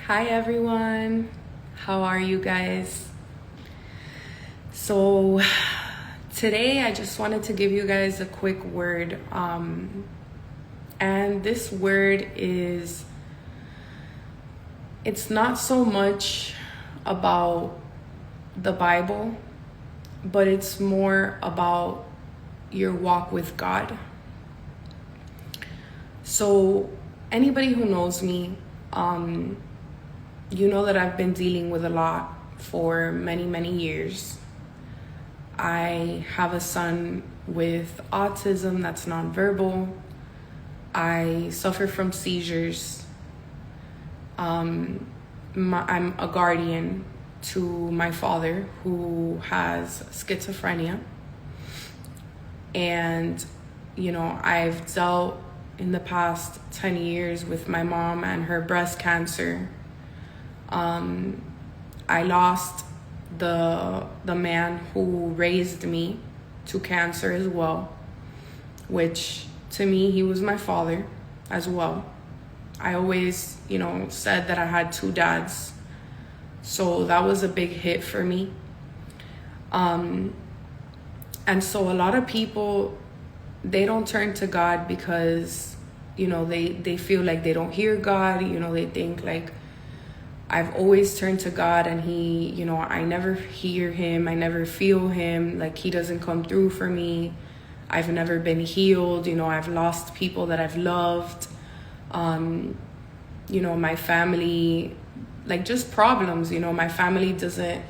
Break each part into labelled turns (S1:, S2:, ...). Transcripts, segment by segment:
S1: Hi everyone, how are you guys? So today I just wanted to give you guys a quick word, and this word is, it's not so much about the Bible, but it's more about your walk with God. So anybody who knows me, you know that I've been dealing with a lot for many years. I have a son with autism that's nonverbal. I suffer from seizures. I'm a guardian to my father who has schizophrenia. And, I've dealt in the past 10 years with my mom and her breast cancer. I lost the man who raised me to cancer as well, which to me, he was my father as well. I always, said that I had two dads. So that was a big hit for me. And so a lot of people, they don't turn to God because, they feel like they don't hear God. They think like, I've always turned to God and he, I never hear him. I never feel him. Like he doesn't come through for me. I've never been healed. I've lost people that I've loved. My family, like just problems, my family doesn't,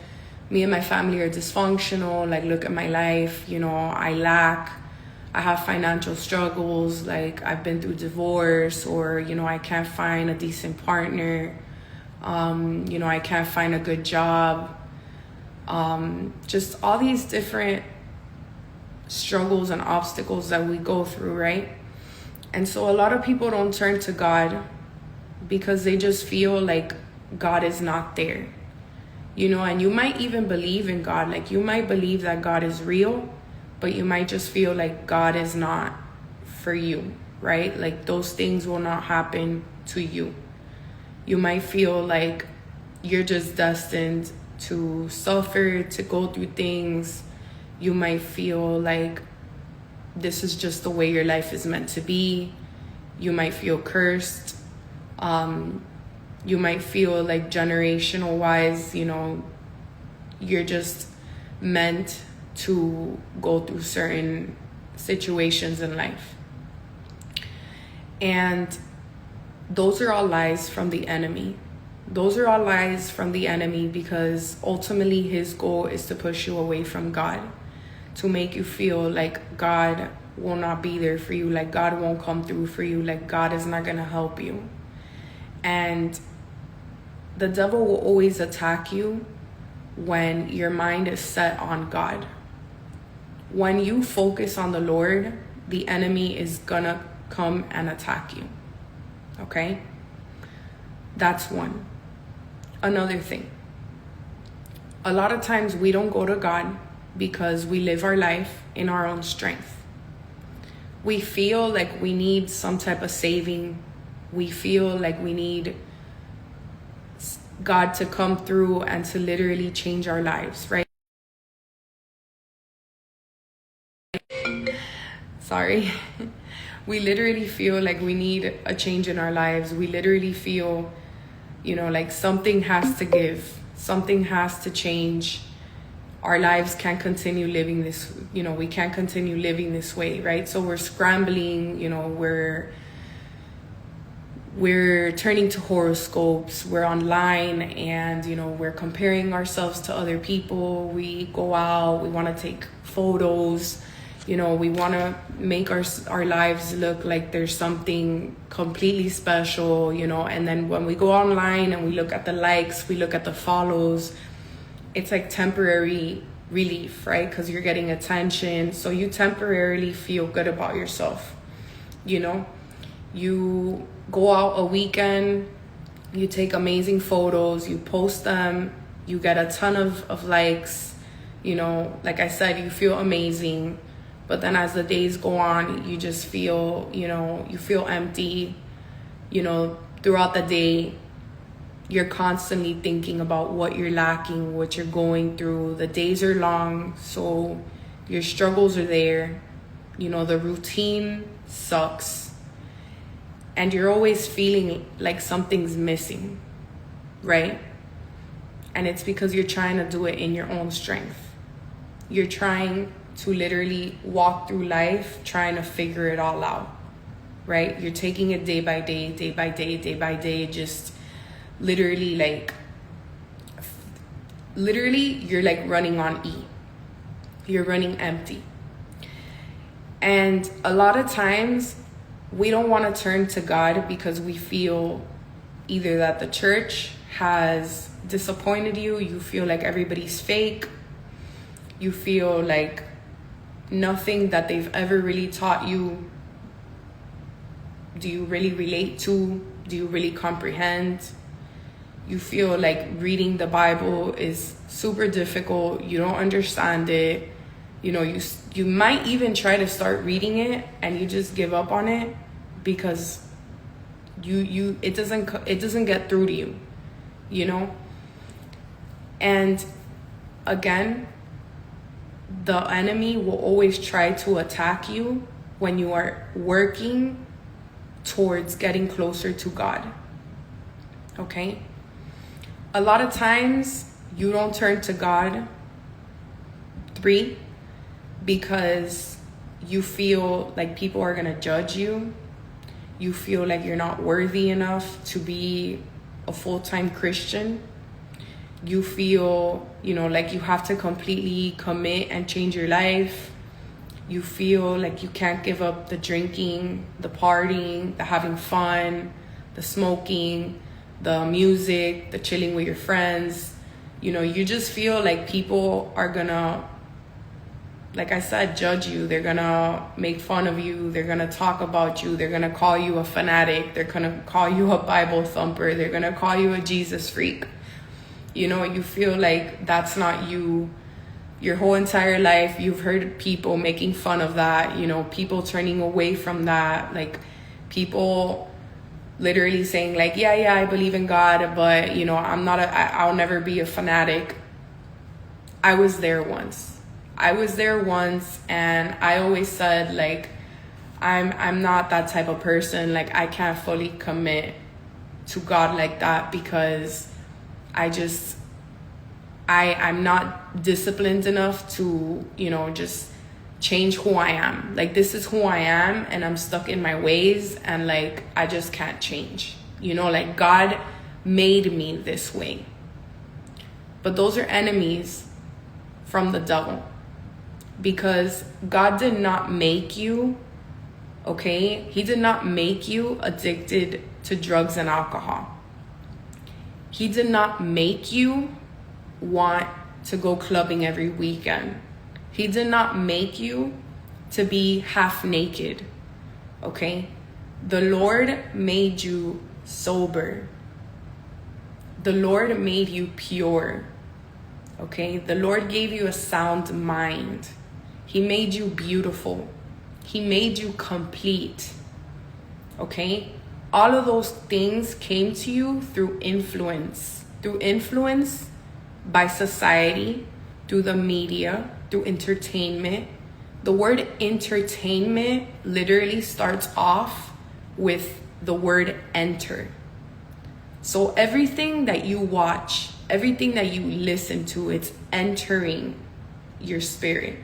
S1: me and my family are dysfunctional. Like, look at my life, I have financial struggles. Like I've been through divorce or, I can't find a decent partner. I can't find a good job. Just all these different struggles and obstacles that we go through, right? And so a lot of people don't turn to God because they just feel like God is not there, and you might even believe in God. Like you might believe that God is real, but you might just feel like God is not for you, right? Like those things will not happen to you. You might feel like you're just destined to suffer, to go through things. You might feel like this is just the way your life is meant to be. You might feel cursed. You might feel like generational wise, you're just meant to go through certain situations in life. And those are all lies from the enemy. Those are all lies from the enemy because ultimately his goal is to push you away from God, to make you feel like God will not be there for you, like God won't come through for you, like God is not going to help you. And the devil will always attack you when your mind is set on God. When you focus on the Lord, the enemy is gonna come and attack you. Okay? That's one. Another thing. A lot of times we don't go to God because we live our life in our own strength. We feel like we need some type of saving. We feel like we need God to come through and to literally change our lives, right? Sorry. We literally feel like we need a change in our lives. We literally feel, like something has to give. Something has to change. Our lives can't continue living this, we can't continue living this way, right? So we're scrambling, we're turning to horoscopes, we're online, and, we're comparing ourselves to other people. We go out, we want to take photos, we want to make our lives look like there's something completely special, and then when we go online and we look at the likes, we look at the follows, it's like temporary relief, right? Because you're getting attention. So you temporarily feel good about yourself, You go out a weekend, you take amazing photos, you post them, you get a ton of likes, like I said, you feel amazing. But then as the days go on, you just feel, you feel empty, throughout the day. You're constantly thinking about what you're lacking, what you're going through. The days are long, so your struggles are there. You know, the routine sucks. And you're always feeling like something's missing, right? And it's because you're trying to do it in your own strength. You're trying to literally walk through life, trying to figure it all out, right? You're taking it day by day, day by day, day by day, just literally you're like running on E. You're running empty. And a lot of times we don't want to turn to God because we feel either that the church has disappointed you, you feel like everybody's fake, you feel like nothing that they've ever really taught you do you really relate to, do you really comprehend. You feel like reading the Bible is super difficult, you don't understand it. You know, you might even try to start reading it and you just give up on it because it doesn't get through to you, you know? And again, the enemy will always try to attack you when you are working towards getting closer to God. Okay? A lot of times you don't turn to God. 3, because you feel like people are going to judge you. You feel like you're not worthy enough to be a full-time Christian. You feel, like you have to completely commit and change your life. You feel like you can't give up the drinking, the partying, the having fun, the smoking, the music, the chilling with your friends. You just feel like people are gonna, like I said, judge you. They're gonna make fun of you. They're gonna talk about you. They're gonna call you a fanatic. They're gonna call you a Bible thumper. They're gonna call you a Jesus freak. You feel like that's not you. Your whole entire life, you've heard people making fun of that, people turning away from that, like people literally saying like, yeah, I believe in God, but I'll never be a fanatic. I was there once, and I always said like, I'm not that type of person. Like I can't fully commit to God like that because I'm not disciplined enough to, just change who I am. Like this is who I am and I'm stuck in my ways and like I just can't change. Like God made me this way. But those are enemies from the devil because God did not make you, okay? He did not make you addicted to drugs and alcohol. He did not make you want to go clubbing every weekend. He did not make you to be half naked, okay? The Lord made you sober. The Lord made you pure, okay? The Lord gave you a sound mind. He made you beautiful. He made you complete, okay? All of those things came to you through influence by society, through the media, through entertainment. The word entertainment literally starts off with the word enter. So everything that you watch, everything that you listen to, it's entering your spirit.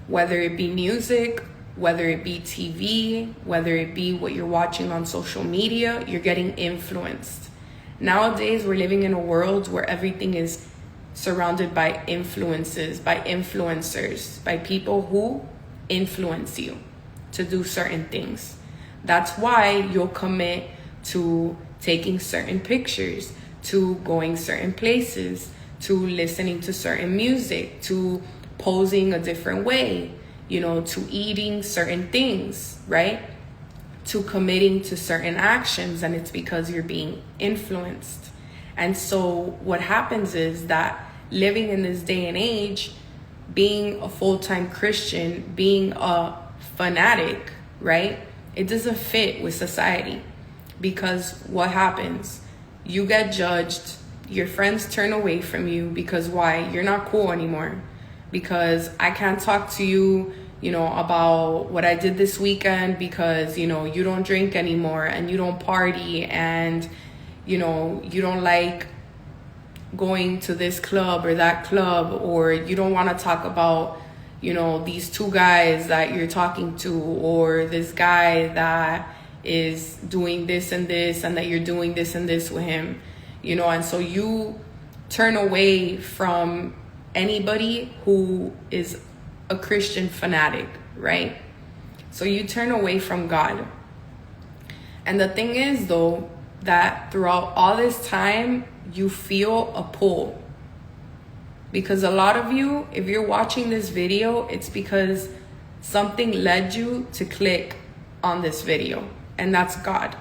S1: Whether it be music, whether it be TV, whether it be what you're watching on social media, you're getting influenced. Nowadays, we're living in a world where everything is surrounded by influences, by influencers, by people who influence you to do certain things. That's why you'll commit to taking certain pictures, to going certain places, to listening to certain music, to posing a different way, to eating certain things, right? To committing to certain actions, and it's because you're being influenced. And so what happens is that living in this day and age, being a full-time Christian, being a fanatic, right? It doesn't fit with society because what happens? you get judged, your friends turn away from you because why? You're not cool anymore. Because I can't talk to you, about what I did this weekend because, you don't drink anymore and you don't party and, you don't like going to this club or that club, or you don't want to talk about, these two guys that you're talking to, or this guy that is doing this and this, and that you're doing this and this with him, and so you turn away from anybody who is a Christian fanatic, right? So you turn away from God. And the thing is, though, that throughout all this time, you feel a pull. Because a lot of you, if you're watching this video, it's because something led you to click on this video, and that's God.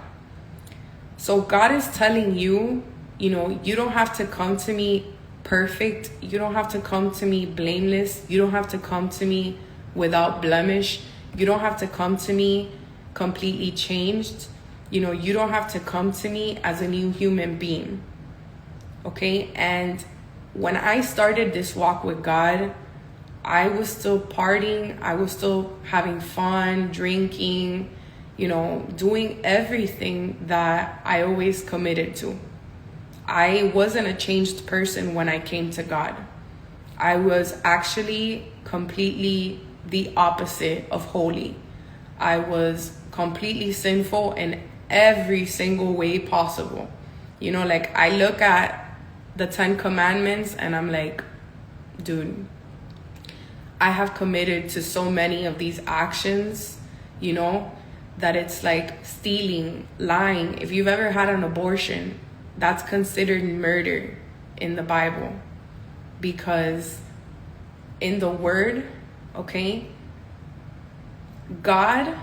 S1: So God is telling you, you don't have to come to me perfect. You don't have to come to me blameless. You don't have to come to me without blemish. You don't have to come to me completely changed. You don't have to come to me as a new human being. Okay? And when I started this walk with God, I was still partying. I was still having fun, drinking, doing everything that I always committed to. I wasn't a changed person when I came to God. I was actually completely the opposite of holy. I was completely sinful in every single way possible. I look at the 10 Commandments and I'm like, dude, I have committed to so many of these actions, that it's like stealing, lying. If you've ever had an abortion, that's considered murder in the Bible, because in the Word, okay, God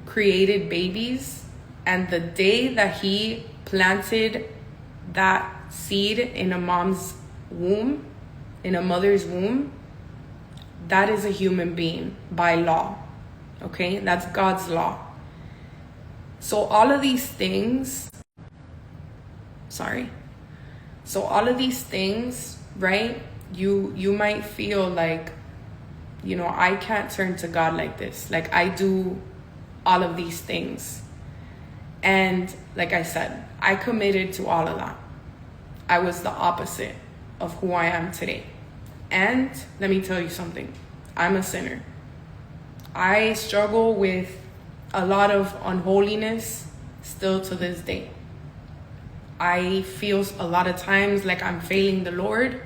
S1: created babies, and the day that He planted that seed in a mom's womb, in a mother's womb, that is a human being by law, okay? That's God's law. So all of these things, right? You might feel like, I can't turn to God like this. Like, I do all of these things. And like I said, I committed to all of that. I was the opposite of who I am today. And let me tell you something. I'm a sinner. I struggle with a lot of unholiness still to this day. I feel a lot of times like I'm failing the Lord.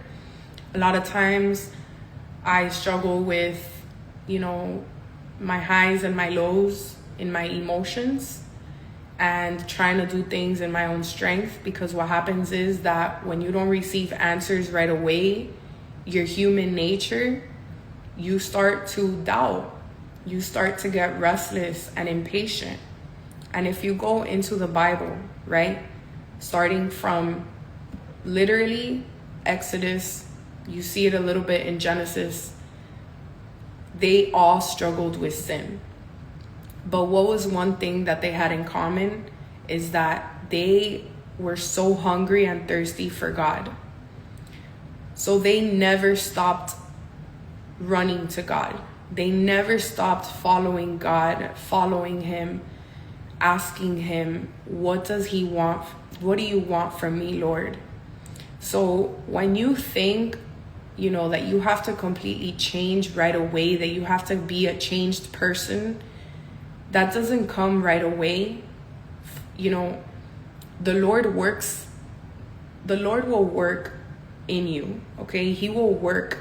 S1: A lot of times I struggle with, my highs and my lows in my emotions and trying to do things in my own strength, because what happens is that when you don't receive answers right away, your human nature, you start to doubt. You start to get restless and impatient. And if you go into the Bible, right, starting from literally Exodus, you see it a little bit in Genesis, they all struggled with sin. But what was one thing that they had in common is that they were so hungry and thirsty for God. So they never stopped running to God. They never stopped following God, following Him, asking Him, what does He want? What do you want from me, Lord? So when you think, that you have to completely change right away, that you have to be a changed person, that doesn't come right away. The Lord will work in you, okay? He will work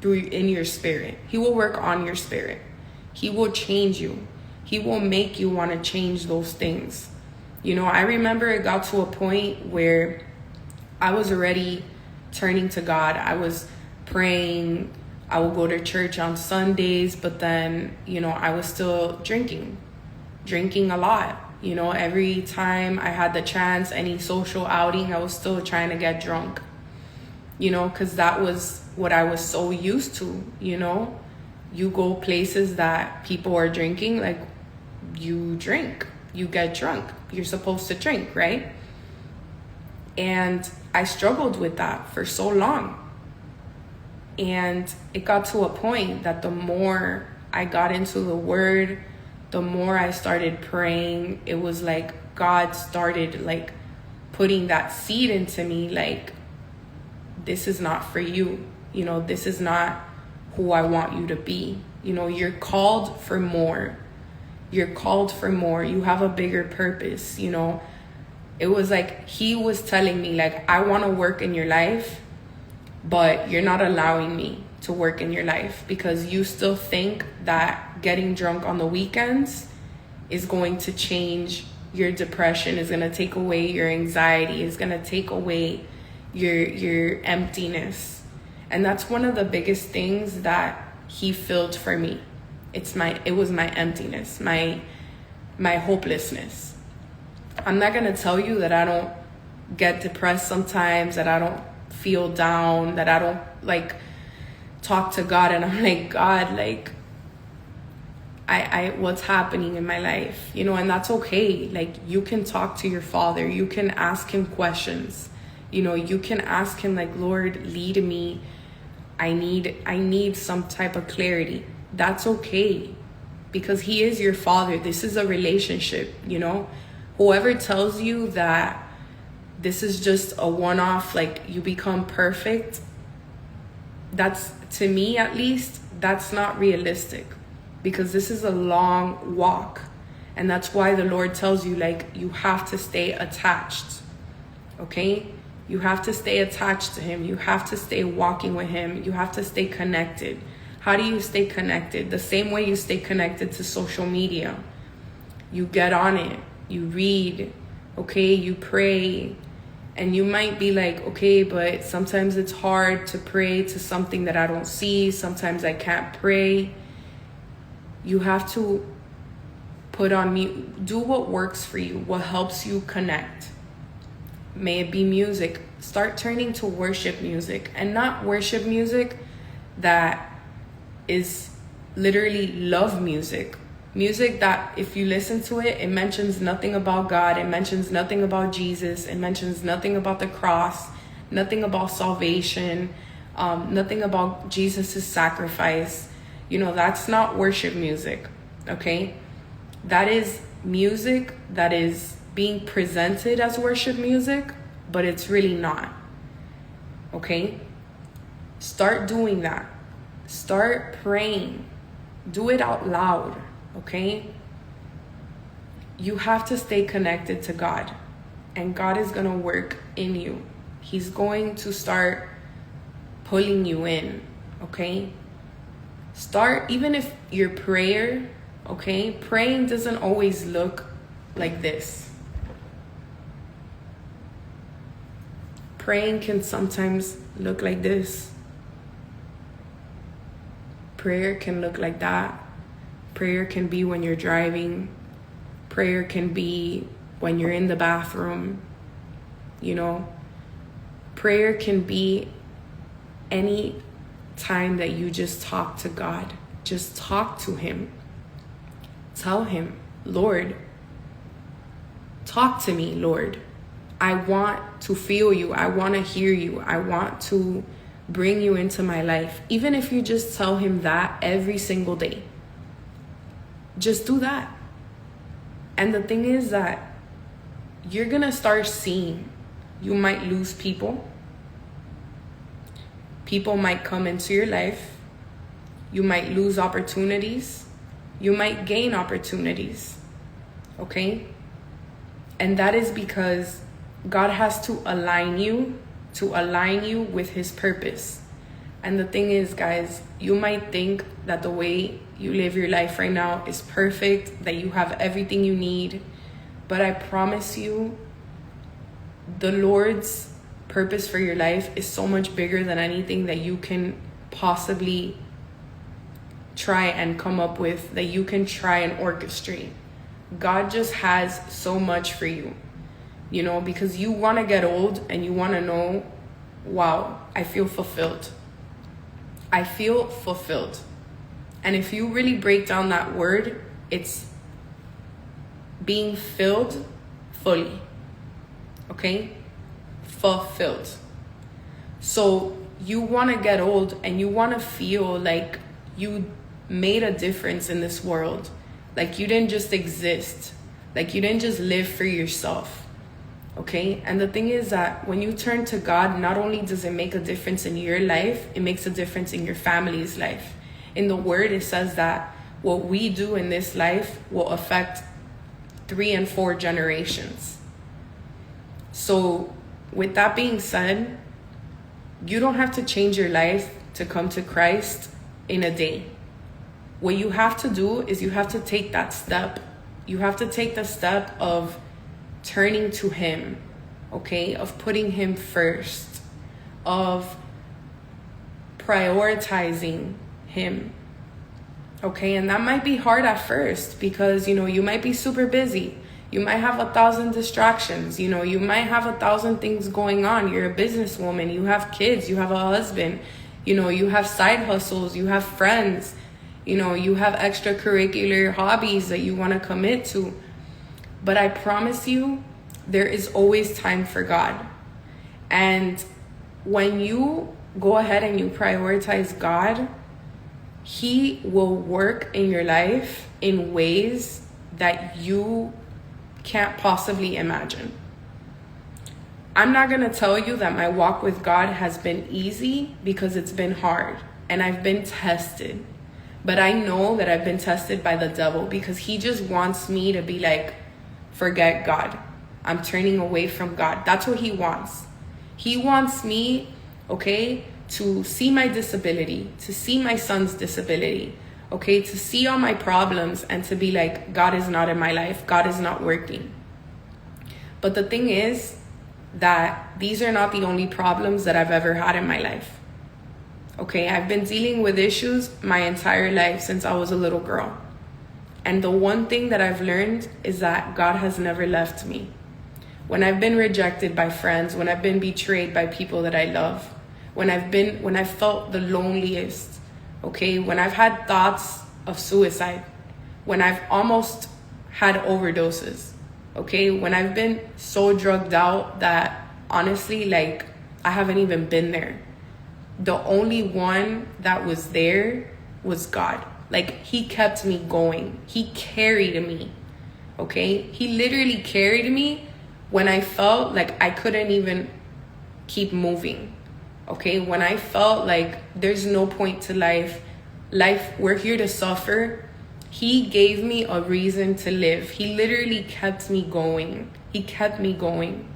S1: in your spirit. He will work on your spirit. He will change you. He will make you want to change those things. I remember it got to a point where I was already turning to God. I was praying. I would go to church on Sundays, but then, I was still drinking a lot. Every time I had the chance, any social outing, I was still trying to get drunk, because that was what I was so used to. You go places that people are drinking, like, you drink, you get drunk, you're supposed to drink, right? And I struggled with that for so long. And it got to a point that the more I got into the word, the more I started praying, it was like God started like putting that seed into me, like, this is not for you. You know, this is not who I want you to be. You know, you're called for more. You're called for more. You have a bigger purpose, you know. It was like he was telling me, like, I want to work in your life, but you're not allowing me to work in your life because you still think that getting drunk on the weekends is going to change your depression, is going to take away your anxiety, is going to take away your emptiness. And that's one of the biggest things that he filled for me. It was my emptiness, my hopelessness. I'm not going to tell you that I don't get depressed sometimes, that I don't feel down, that I don't like talk to God and I'm like, God, like, I what's happening in my life, you know. And that's okay. Like, you can talk to your Father, you can ask him questions, you know, you can ask him, like, Lord, lead me. I need some type of clarity. That's okay, because he is your Father. This is a relationship, you know. Whoever tells you that this is just a one-off, like you become perfect, that's, to me at least, that's not realistic, because this is a long walk. And that's why the Lord tells you, like, you have to stay attached, okay? You have to stay attached to him. You have to stay walking with him. You have to stay connected. How do you stay connected? The same way you stay connected to social media. You get on it, you read, okay? You pray. And you might be like, okay, but sometimes it's hard to pray to something that I don't see. Sometimes I can't pray. You have to put on mute. Do what works for you, what helps you connect. May it be music. Start turning to worship music, and not worship music that is literally love music. Music that, if you listen to it, it mentions nothing about God. It mentions nothing about Jesus. It mentions nothing about the cross, nothing about salvation, nothing about Jesus' sacrifice. You know, that's not worship music, okay? That is music that is being presented as worship music, but it's really not, okay? Start doing that. Start praying. Do it out loud, okay? You have to stay connected to God, and God is going to work in you. He's going to start pulling you in, okay? Start, even if your prayer, okay, praying doesn't always look like this. Praying can sometimes look like this. Prayer can look like that. Prayer can be when you're driving. Prayer can be when you're in the bathroom, you know. Prayer can be any time that you just talk to God. Just talk to him. Tell him, Lord, talk to me, Lord. I want to feel you. I want to hear you. I want to bring you into my life. Even if you just tell him that every single day. Just do that. And the thing is that you're going to start seeing. You might lose people. People might come into your life. You might lose opportunities. You might gain opportunities. Okay? And that is because God has to align you with his purpose. And the thing is, guys, you might think that the way you live your life right now is perfect, that you have everything you need. But I promise you, the Lord's purpose for your life is so much bigger than anything that you can possibly try and come up with, that you can try and orchestrate. God just has so much for you, you know, because you want to get old and you want to know, wow, I feel fulfilled. I feel fulfilled. And if you really break down that word, it's being filled fully. Okay? fulfilled. So you want to get old and you want to feel like you made a difference in this world. Like you didn't just exist. Like you didn't just live for yourself. Okay? And the thing is that when you turn to God, not only does it make a difference in your life, it makes a difference in your family's life. In the word, it says that what we do in this life will affect 3 and 4 generations. So with that being said, you don't have to change your life to come to Christ in a day. What you have to do is you have to take that step. You have to take the step of turning to him, okay? Of putting him first, of prioritizing him, okay? And that might be hard at first because, you might be super busy. You might have 1,000 distractions. You might have 1,000 things going on. You're a businesswoman. You have kids. You have a husband. You have side hustles. You have friends. You have extracurricular hobbies that you want to commit to. But I promise you, there is always time for God. And when you go ahead and you prioritize God, he will work in your life in ways that you can't possibly imagine. I'm not going to tell you that my walk with God has been easy because it's been hard and I've been tested. But I know that I've been tested by the devil because he just wants me to be like, forget God. I'm turning away from God. That's what he wants. He wants me, okay, to see my disability, to see my son's disability, okay, to see all my problems and to be like, God is not in my life. God is not working. But the thing is that these are not the only problems that I've ever had in my life. Okay, I've been dealing with issues my entire life since I was a little girl. And the one thing that I've learned is that God has never left me. When I've been rejected by friends, when I've been betrayed by people that I love, when I've felt the loneliest, okay, when I've had thoughts of suicide, when I've almost had overdoses, okay, when I've been so drugged out that honestly, like, I haven't even been there. The only one that was there was God. Like, he kept me going. He carried me, okay? He literally carried me when I felt like I couldn't even keep moving, okay? When I felt like there's no point to life, we're here to suffer. He gave me a reason to live. He literally kept me going. He kept me going.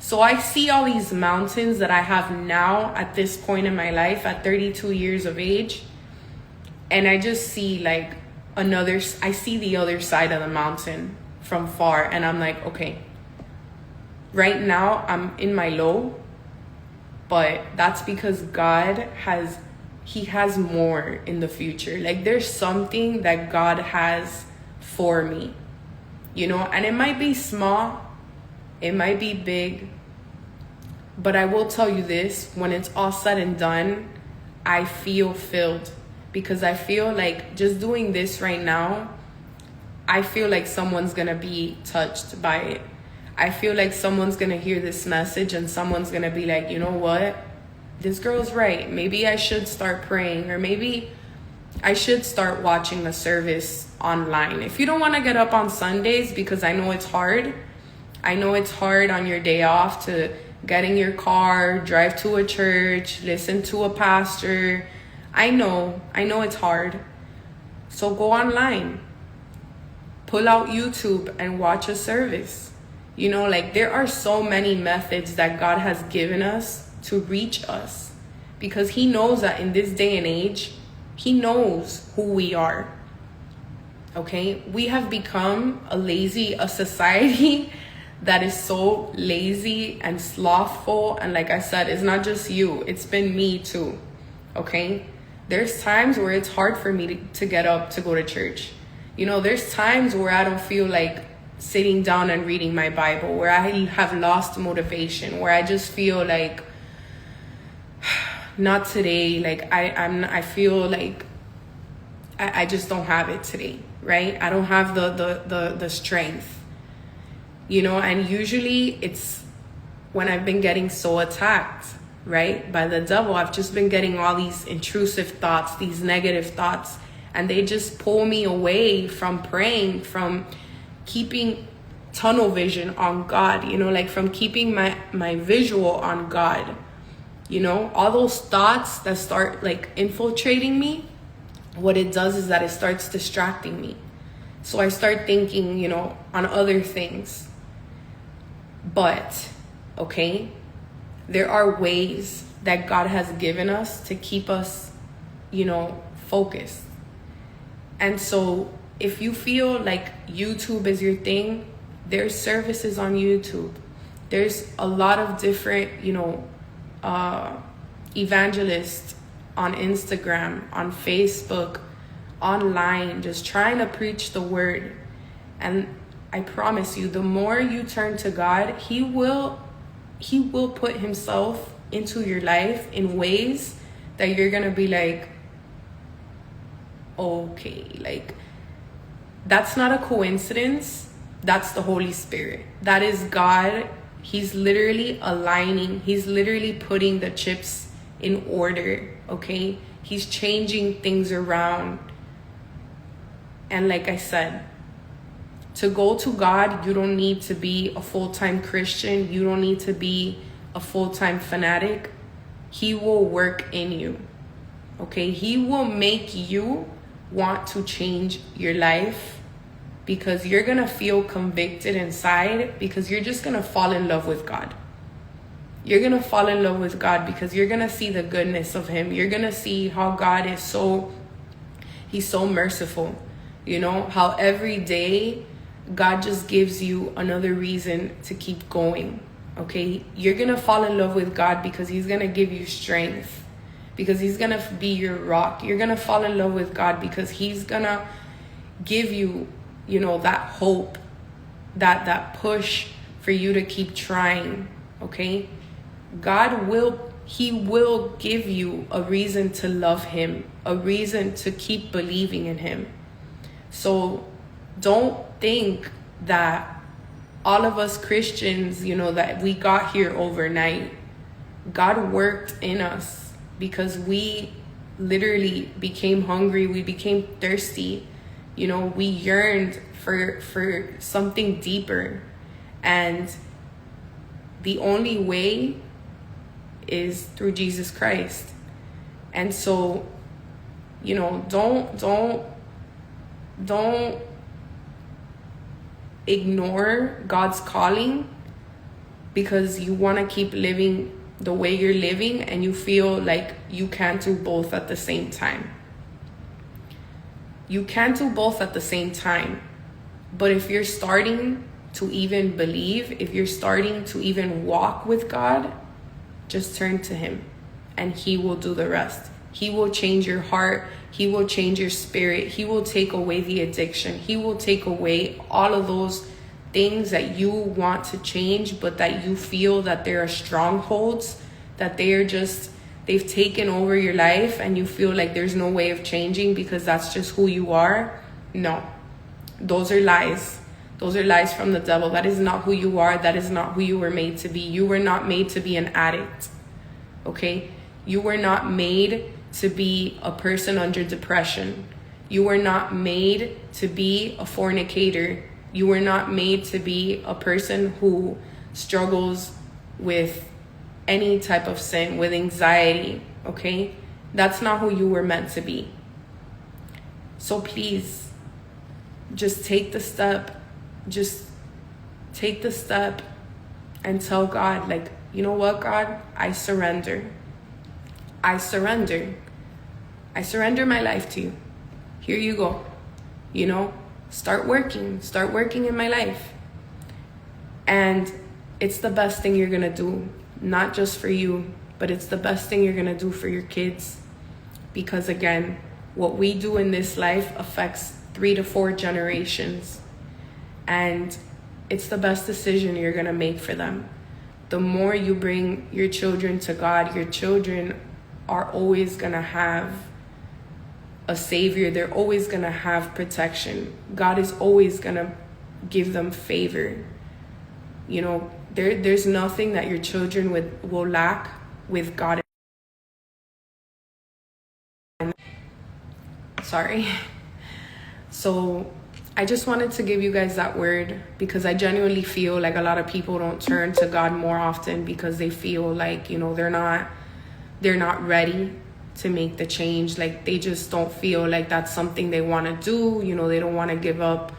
S1: So I see all these mountains that I have now at this point in my life at 32 years of age. And I just see like I see the other side of the mountain from far. And I'm like, okay, right now I'm in my low, but that's because he has more in the future. Like there's something that God has for me, and it might be small, it might be big, but I will tell you this, when it's all said and done, I feel filled because I feel like just doing this right now, I feel like someone's gonna be touched by it. I feel like someone's gonna hear this message and someone's gonna be like, you know what? This girl's right. Maybe I should start praying, or maybe I should start watching a service online. If you don't want to get up on Sundays, because I know it's hard. I know it's hard on your day off to get in your car, drive to a church, listen to a pastor. I know it's hard. So go online. Pull out YouTube and watch a service. There are so many methods that God has given us to reach us, because he knows that in this day and age, he knows who we are. Okay, we have become a society that is so lazy and slothful. And like I said, it's not just you, it's been me too. Okay, there's times where it's hard for me to get up to go to church. There's times where I don't feel like sitting down and reading my Bible, where I have lost motivation, where I just feel like, not today. Like I feel like I just don't have it today, right? I don't have the strength, and usually when I've been getting so attacked, right, by the devil. I've just been getting all these intrusive thoughts, these negative thoughts, and they just pull me away from praying, from keeping tunnel vision on God, you know, like from keeping my visual on God. You know, all those thoughts that start like infiltrating me, what it does is that it starts distracting me. So I start thinking, you know, on other things. But, okay, there are ways that God has given us to keep us, you know, focused. And so if you feel like YouTube is your thing, there's services on YouTube. There's a lot of different, you know, evangelists on Instagram, on Facebook, online, just trying to preach the word. And I promise you, the more you turn to God, he will put himself into your life in ways that you're gonna be like, okay, like, that's not a coincidence. That's the Holy Spirit. That is God. He's literally aligning. He's literally putting the chips in order, okay? He's changing things around. And like I said, to go to God, you don't need to be a full-time Christian. You don't need to be a full-time fanatic. He will work in you, okay? He will make you want to change your life, because you're going to feel convicted inside, because you're just going to fall in love with God. You're going to fall in love with God because you're going to see the goodness of him. You're going to see how God is he's so merciful. You know, how every day God just gives you another reason to keep going. Okay, you're going to fall in love with God because he's going to give you strength, because he's going to be your rock. You're going to fall in love with God because he's going to give you, you know, that hope, that push for you to keep trying, okay? He will give you a reason to love him, a reason to keep believing in him. So don't think that all of us Christians, you know, that we got here overnight. God worked in us because we literally became hungry. We became thirsty. You know, we yearned for something deeper. And the only way is through Jesus Christ. And so, you know, don't ignore God's calling because you want to keep living the way you're living and you feel like you can't do both at the same time. You can't do both at the same time. But if you're starting to even believe, if you're starting to even walk with God, just turn to him and he will do the rest. He will change your heart. He will change your spirit. He will take away the addiction. He will take away all of those things that you want to change, but that you feel that there are strongholds, that they've taken over your life and you feel like there's no way of changing because that's just who you are. No, those are lies. Those are lies from the devil. That is not who you are. That is not who you were made to be. You were not made to be an addict, okay? You were not made to be a person under depression. You were not made to be a fornicator. You were not made to be a person who struggles with any type of sin, with anxiety, okay? That's not who you were meant to be. So please, just take the step. Just take the step and tell God, like, you know what, God? I surrender. I surrender. I surrender my life to you. Here you go. You know, start working in my life. And it's the best thing you're going to do, not just for you, but it's the best thing you're going to do for your kids. Because again, what we do in this life affects 3 to 4 generations. And it's the best decision you're going to make for them. The more you bring your children to God, your children are always going to have a savior. They're always going to have protection. God is always going to give them favor. You know, there's nothing that your children will lack with God. Sorry. So I just wanted to give you guys that word, because I genuinely feel like a lot of people don't turn to God more often because they feel like, you know, they're not ready to make the change. Like, they just don't feel like that's something they want to do. You know, they don't want to give up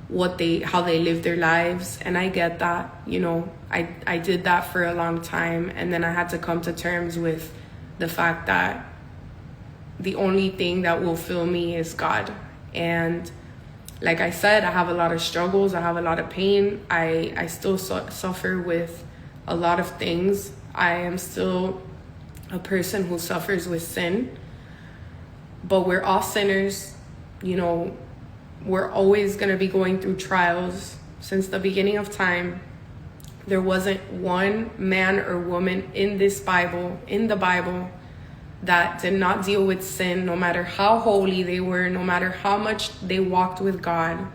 S1: how they live their lives. And I get that. You know, I did that for a long time, and then I had to come to terms with the fact that the only thing that will fill me is God. And like I said, I have a lot of struggles. I have a lot of pain. I still suffer with a lot of things. I am still a person who suffers with sin. But we're all sinners. You know, we're always going to be going through trials. Since the beginning of time, there wasn't one man or woman in the Bible, that did not deal with sin, no matter how holy they were, no matter how much they walked with God.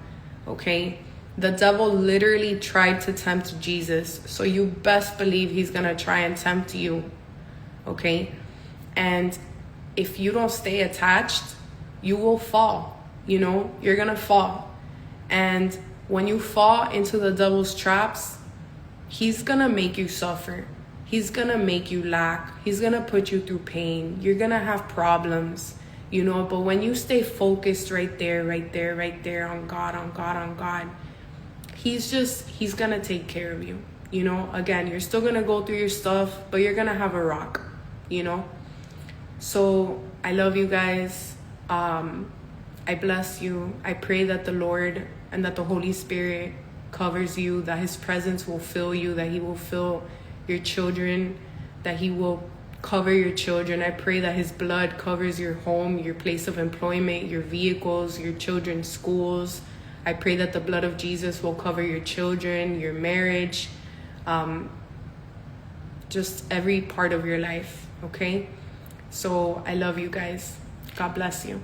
S1: Okay? The devil literally tried to tempt Jesus. So you best believe he's going to try and tempt you. Okay? And if you don't stay attached, you will fall. You know, you're going to fall. And when you fall into the devil's traps, he's going to make you suffer. He's going to make you lack. He's going to put you through pain. You're going to have problems, you know. But when you stay focused right there on God, he's going to take care of you, you know. Again, you're still going to go through your stuff, but you're going to have a rock, you know. So I love you guys. I bless you. I pray that the Lord and that the Holy Spirit covers you, that his presence will fill you, that he will fill your children, that he will cover your children. I pray that his blood covers your home, your place of employment, your vehicles, your children's schools. I pray that the blood of Jesus will cover your children, your marriage, just every part of your life. Okay? So I love you guys. God bless you.